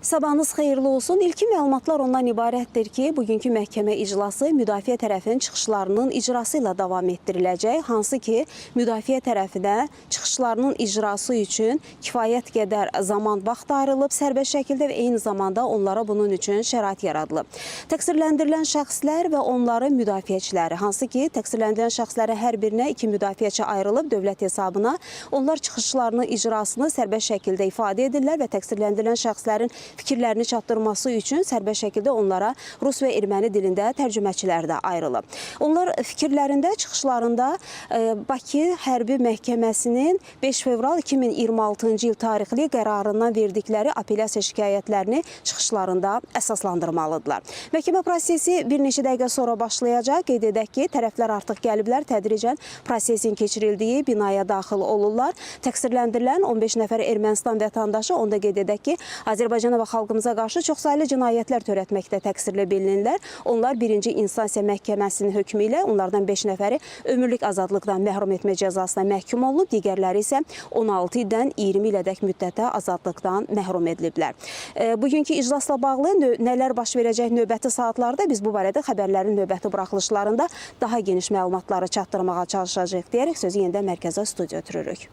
Sabahınız xeyirli olsun. İlkin məlumatlar ondan ibarətdir ki, bugünkü məhkəmə iclası müdafiə tərəfinin çıxışlarının icrası ilə davam etdiriləcək. Hansı ki, müdafiə tərəfinə çıxışlarının icrası üçün kifayət qədər zaman vaxt ayrılıb, sərbəst şəkildə və eyni zamanda onlara bunun üçün şərait yaradılıb. Təqsirləndirilən şəxslər və onların müdafiəçiləri, hansı ki, təqsirləndirilən şəxslərin hər birinə 2 müdafiəçi ayrılıb dövlət hesabına. Onlar çıxışlarının icrasını sərbəst şəkildə ifadə edirlər və təqsirləndirilən şəxslərin fikirlərini çatdırması üçün sərbəst şəkildə onlara rus və erməni dilində tərcüməçilər də ayrılıb. Onlar fikirlərində, çıxışlarında Bakı Hərbi Məhkəməsinin 5 fevral 2026-cı il tarixli qərarından verdikləri apellyasiya şikayətlərini çıxışlarında əsaslandırmalıdırlar. Məhkəmə prosesi bir neçə dəqiqə sonra başlayacaq. Qeyd edək ki, tərəflər artıq gəliblər, tədricən prosesin keçirildiyi binaya daxil olurlar. Təqsirləndirilən 15 nəfər Ermənistan vətəndaşı, onda qeyd edək ki, Azərbaycana və xalqımıza qarşı çoxsaylı cinayətlər törətməkdə təqsirli bilinirlər. Onlar 1-ci instansiya məhkəməsinin hökmü ilə onlardan 5 nəfəri ömürlük azadlıqdan məhrum etmə cəzasına məhkum olunub, digərləri isə 16 ildən 20 ilədək müddətə azadlıqdan məhrum ediliblər. Bugünkü iclasla bağlı nələr baş verəcək növbəti saatlarda biz bu barədə xəbərlərin növbəti buraxılışlarında daha geniş məlumatları çatdırmağa çalışacağıq deyərək sözü yenidən mərkəzə studiya ötürürük.